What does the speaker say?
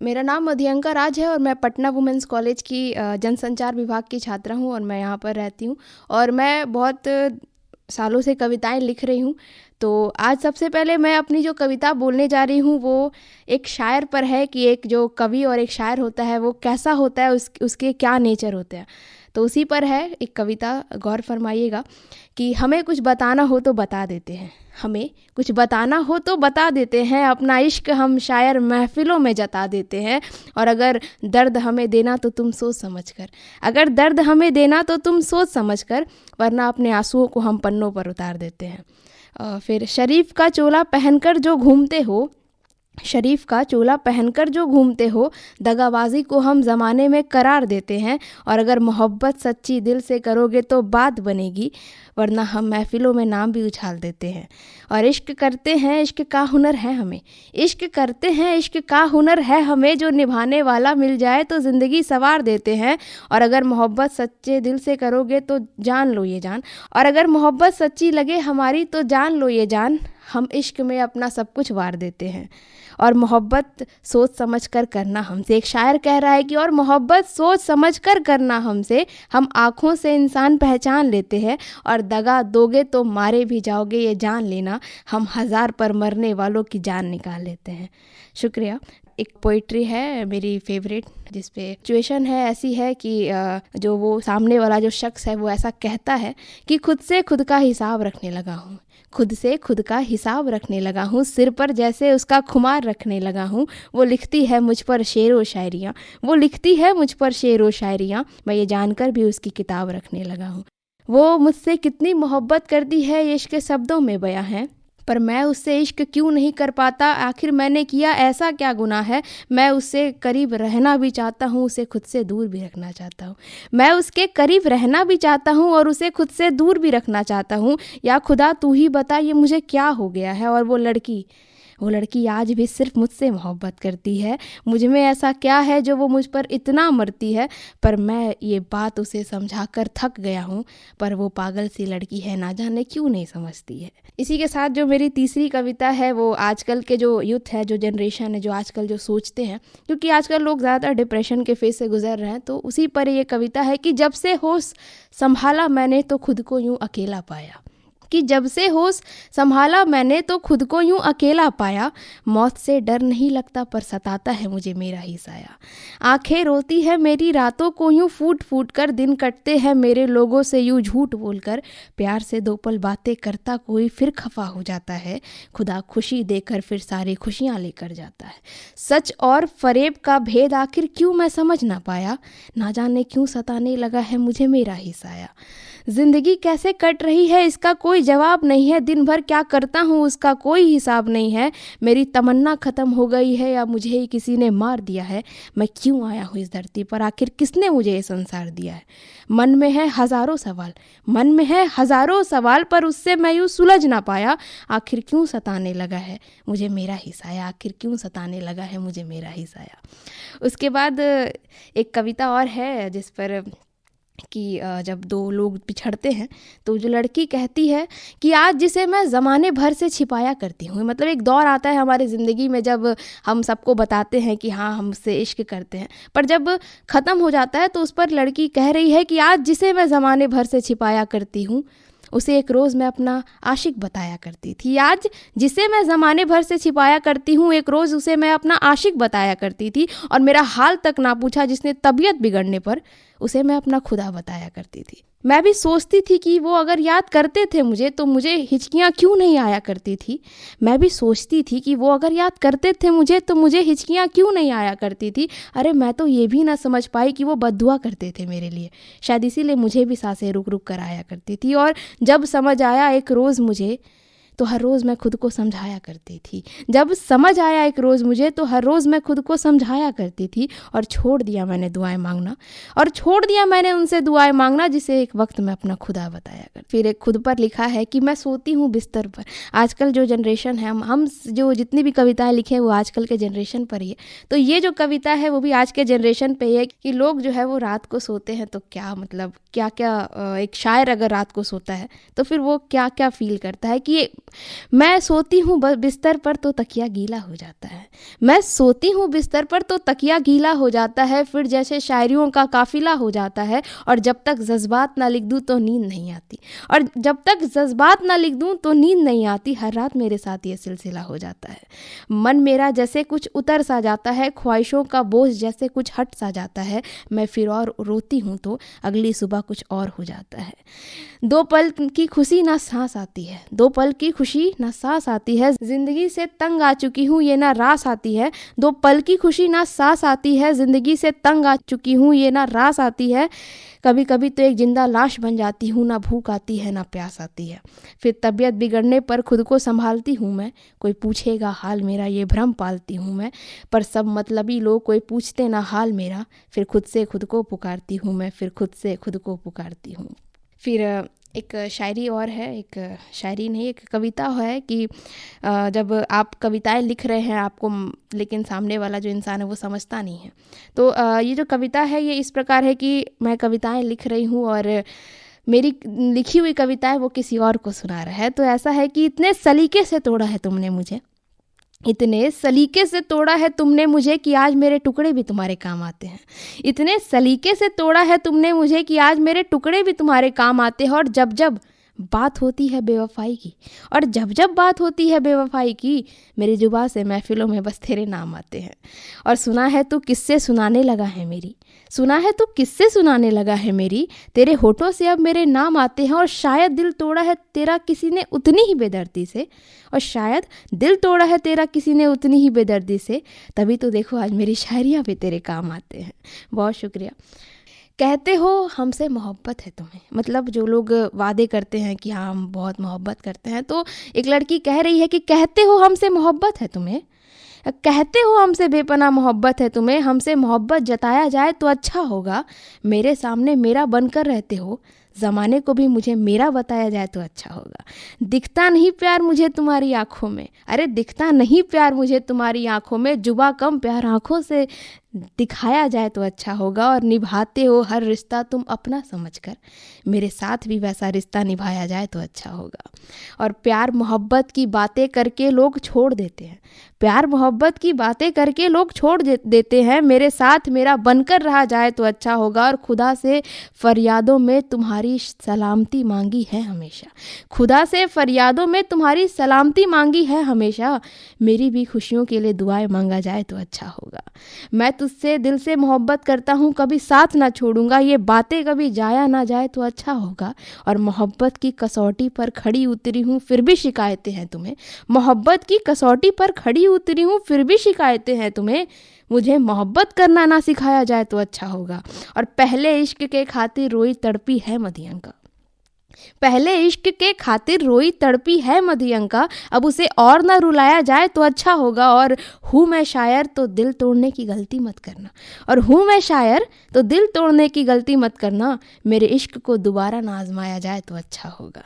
मेरा नाम मध्यंका राज है और मैं पटना वुमेंस कॉलेज की जनसंचार विभाग की छात्रा हूँ और मैं यहाँ पर रहती हूँ और मैं बहुत सालों से कविताएं लिख रही हूँ। तो आज सबसे पहले मैं अपनी जो कविता बोलने जा रही हूँ वो एक शायर पर है कि एक जो कवि और एक शायर होता है वो कैसा होता है, उसके क्या नेचर होते हैं। तो उसी पर है एक कविता, गौर फरमाइएगा कि हमें कुछ बताना हो तो बता देते हैं, हमें कुछ बताना हो तो बता देते हैं, अपना इश्क हम शायर महफिलों में जता देते हैं। और अगर दर्द हमें देना तो तुम सोच समझ कर, अगर दर्द हमें देना तो तुम सोच समझ कर, वरना अपने आंसुओं को हम पन्नों पर उतार देते हैं। फिर शरीफ का चोला पहनकर जो घूमते हो, शरीफ का चोला पहनकर जो घूमते हो, दगाबाजी को हम ज़माने में करार देते हैं। और अगर मोहब्बत सच्ची दिल से करोगे तो बात बनेगी, वरना हम महफिलों में नाम भी उछाल देते हैं। और इश्क करते हैं, इश्क का हुनर है हमें, इश्क करते हैं, इश्क का हुनर है हमें, जो निभाने वाला मिल जाए तो ज़िंदगी संवार देते हैं। और अगर मोहब्बत सच्चे दिल से करोगे तो जान लो ये जान, और अगर मोहब्बत सच्ची लगे हमारी तो जान लो ये जान, हम इश्क में अपना सब कुछ वार देते हैं। और मोहब्बत सोच समझ कर करना हमसे, एक शायर कह रहा है कि और मोहब्बत सोच समझ कर करना हमसे, हम आँखों से इंसान पहचान लेते हैं। और दगा दोगे तो मारे भी जाओगे ये जान लेना, हम 1000 पर मरने वालों की जान निकाल लेते हैं। शुक्रिया। एक पोइट्री है मेरी फेवरेट जिस पे सिचुएशन है ऐसी है कि जो वो सामने वाला जो शख्स है वो ऐसा कहता है कि खुद से खुद का हिसाब रखने लगा हूँ, खुद से खुद का हिसाब रखने लगा हूँ, सिर पर जैसे उसका खुमार रखने लगा हूँ। वो लिखती है मुझ पर शेर व शायरियाँ, वो लिखती है मुझ पर शेर व शायरियाँ, मैं ये जानकर भी उसकी किताब रखने लगा हूँ। वो मुझसे कितनी मोहब्बत करती है ये इश्क शब्दों में बयां है, पर मैं उससे इश्क क्यों नहीं कर पाता, आखिर मैंने किया ऐसा क्या गुनाह है। मैं उससे करीब रहना भी चाहता हूँ, उसे खुद से दूर भी रखना चाहता हूँ, मैं उसके करीब रहना भी चाहता हूँ और उसे खुद से दूर भी रखना चाहता हूँ। या खुदा तू ही बता ये मुझे क्या हो गया है। और वो लड़की आज भी सिर्फ मुझसे मोहब्बत करती है, मुझ में ऐसा क्या है जो वो मुझ पर इतना मरती है। पर मैं ये बात उसे समझा कर थक गया हूँ, पर वो पागल सी लड़की है, ना जाने क्यों नहीं समझती है। इसी के साथ जो मेरी तीसरी कविता है वो आजकल के जो यूथ है, जो जनरेशन है, जो आजकल जो सोचते हैं, क्योंकि आजकल लोग ज़्यादातर डिप्रेशन के फेज से गुजर रहे हैं, तो उसी पर ये कविता है कि जब से होश संभाला मैंने तो खुद को यूं अकेला पाया, कि जब से होश संभाला मैंने तो खुद को यूं अकेला पाया। मौत से डर नहीं लगता पर सताता है मुझे मेरा ही साया, आंखें रोती है मेरी रातों को यूं फूट फूट कर, दिन कटते हैं मेरे लोगों से यूं झूठ बोलकर। प्यार से 2 पल बातें करता कोई फिर खफा हो जाता है, खुदा खुशी देकर फिर सारी खुशियां लेकर जाता है। सच और फरेब का भेद आखिर क्यों मैं समझ ना पाया, ना जाने क्यों सताने लगा है मुझे मेरा ही साया। जिंदगी कैसे कट रही है इसका कोई जवाब नहीं है, दिन भर क्या करता हूँ उसका कोई हिसाब नहीं है। मेरी तमन्ना ख़त्म हो गई है या मुझे ही किसी ने मार दिया है, मैं क्यों आया हूँ इस धरती पर, आखिर किसने मुझे ये संसार दिया है। मन में है हज़ारों सवाल, मन में है हज़ारों सवाल, पर उससे मैं यूँ सुलझ ना पाया। आखिर क्यों सताने लगा है मुझे मेरा ही साया, आखिर क्यों सताने लगा है मुझे मेरा ही साया। उसके बाद एक कविता और है जिस पर कि जब 2 लोग बिछड़ते हैं तो जो लड़की कहती है कि आज जिसे मैं ज़माने भर से छिपाया करती हूँ, मतलब एक दौर आता है हमारी ज़िंदगी में जब हम सबको बताते हैं कि हाँ हम उससे इश्क करते हैं, पर जब ख़त्म हो जाता है तो उस पर लड़की कह रही है कि आज जिसे मैं ज़माने भर से छिपाया करती हूँ, उसे एक रोज़ मैं अपना आशिक बताया करती थी। आज जिसे मैं ज़माने भर से छिपाया करती हूँ, एक रोज़ उसे मैं अपना आशिक बताया करती थी। और मेरा हाल तक ना पूछा जिसने तबीयत बिगड़ने पर उसे मैं अपना खुदा बताया करती थी। मैं भी सोचती थी कि वो अगर याद करते थे मुझे तो मुझे हिचकियाँ क्यों नहीं आया करती थी। मैं भी सोचती थी कि वो अगर याद करते थे मुझे तो मुझे हिचकियाँ क्यों नहीं आया करती थी। अरे मैं तो ये भी ना समझ पाई कि वो बद्दुआ करते थे मेरे लिए, शायद इसीलिए मुझे भी सांसें रुक रुक कर आया करती थी। और जब समझ आया एक रोज़ मुझे तो हर रोज़ मैं खुद को समझाया करती थी, जब समझ आया एक रोज़ मुझे तो हर रोज़ मैं खुद को समझाया करती थी। और छोड़ दिया मैंने दुआएं मांगना, और छोड़ दिया मैंने उनसे दुआएं मांगना जिसे एक वक्त मैं अपना खुदा बताया कर। फिर एक खुद पर लिखा है कि मैं सोती हूँ बिस्तर पर। आजकल जो जनरेशन है, हम जो जितनी भी कविताएं लिखे हैं वो आजकल के जनरेशन पर ही है। तो ये जो कविता है वो भी आज के जनरेशन पे ही है कि लोग जो है वो रात को सोते हैं तो क्या मतलब क्या क्या एक शायर अगर रात को सोता है तो फिर वो क्या क्या फील करता है कि ये मैं सोती हूँ बिस्तर पर तो तकिया गीला हो जाता है। मैं सोती हूँ बिस्तर पर तो तकिया गीला हो जाता है, फिर जैसे शायरियों का काफिला हो जाता है। और जब तक जज्बात ना लिख दूँ तो नींद नहीं आती, और जब तक जज्बात ना लिख दूँ तो नींद नहीं आती। हर रात मेरे साथ ये सिलसिला हो जाता है। मन मेरा जैसे कुछ उतर सा जाता है, ख्वाहिशों का बोझ जैसे कुछ हट सा जाता है। मैं फिर और रोती हूँ तो अगली सुबह कुछ और हो जाता है। दो पल की खुशी ना सांस आती है, दो पल की खुशी ना सांस आती है। जिंदगी से तंग आ चुकी हूँ ये ना रास आती है। दो पल की खुशी ना सांस आती है, जिंदगी से तंग आ चुकी हूँ ये ना रास आती है। कभी कभी तो एक जिंदा लाश बन जाती हूँ, ना भूख आती है ना प्यास आती है। फिर तबीयत बिगड़ने पर खुद को संभालती हूँ मैं, कोई पूछेगा हाल मेरा ये भ्रम पालती हूँ मैं। पर सब मतलबी लोग कोई पूछते ना हाल मेरा, फिर खुद से खुद को पुकारती हूँ मैं, फिर खुद से खुद को पुकारती हूँ। फिर एक शायरी और है, एक शायरी नहीं एक कविता है कि जब आप कविताएं लिख रहे हैं आपको, लेकिन सामने वाला जो इंसान है वो समझता नहीं है। तो ये जो कविता है ये इस प्रकार है कि मैं कविताएं लिख रही हूँ और मेरी लिखी हुई कविताएं वो किसी और को सुना रहा है। तो ऐसा है कि इतने सलीके से तोड़ा है तुमने मुझे, इतने सलीके से तोड़ा है तुमने मुझे कि आज मेरे टुकड़े भी तुम्हारे काम आते हैं। इतने सलीके से तोड़ा है तुमने मुझे कि आज मेरे टुकड़े भी तुम्हारे काम आते हैं। और जब जब बात होती है बेवफाई की, और जब जब बात होती है बेवफाई की, मेरी जुबान से महफिलों में बस तेरे नाम आते हैं। और सुना है तू किससे सुनाने लगा है मेरी, सुना है तू किससे सुनाने लगा है मेरी, तेरे होठों से अब मेरे नाम आते हैं। और शायद दिल तोड़ा है तेरा किसी ने उतनी ही बेदर्दी से, और शायद दिल तोड़ा है तेरा किसी ने उतनी ही बेदर्दी से, तभी तो देखो आज मेरी शायरियाँ भी तेरे काम आते हैं। बहुत शुक्रिया। कहते हो हमसे मोहब्बत है तुम्हें, मतलब जो लोग वादे करते हैं कि हाँ हम बहुत मोहब्बत करते हैं, तो एक लड़की कह रही है कि कहते हो हमसे मोहब्बत है तुम्हें, कहते हो हमसे बेपनाह मोहब्बत है तुम्हें, हमसे मोहब्बत जताया जाए तो अच्छा होगा। मेरे सामने मेरा बनकर रहते हो, ज़माने को भी मुझे मेरा बताया जाए तो अच्छा होगा। दिखता नहीं प्यार मुझे तुम्हारी आंखों में, अरे दिखता नहीं प्यार मुझे तुम्हारी आंखों में, जुबा कम प्यार आंखों से दिखाया जाए तो अच्छा होगा। और निभाते हो हर रिश्ता तुम अपना समझकर, मेरे साथ भी वैसा रिश्ता निभाया जाए तो अच्छा होगा। और प्यार मोहब्बत की बातें करके लोग छोड़ देते हैं, प्यार मोहब्बत की बातें करके लोग छोड़ देते हैं, मेरे साथ मेरा बनकर रहा जाए तो अच्छा होगा। और खुदा से फरियादों में तुम्हारी सलामती मांगी है हमेशा, खुदा से फरियादों में तुम्हारी सलामती मांगी है हमेशा, मेरी भी खुशियों के लिए दुआएं मांगा जाए तो अच्छा होगा। मैं तुझसे दिल से मोहब्बत करता हूँ, कभी साथ ना छोड़ूंगा, ये बातें कभी जाया ना जाए तो अच्छा होगा। और मोहब्बत की कसौटी पर खड़ी उतरी हूँ फिर भी शिकायतें हैं तुम्हें, मोहब्बत की कसौटी पर खड़ी उतरी हूँ फिर भी शिकायतें हैं तुम्हें, मुझे मोहब्बत करना ना सिखाया जाए तो अच्छा होगा। और पहले इश्क के खातिर रोई तड़पी है मधियंका, पहले इश्क के खातिर रोई तड़पी है मधियंका, अब उसे और ना रुलाया जाए तो अच्छा होगा। और हूँ मैं शायर तो दिल तोड़ने की गलती मत करना, और हूँ मैं शायर तो दिल तोड़ने की गलती मत करना, मेरे इश्क को दोबारा ना आजमाया जाए तो अच्छा होगा।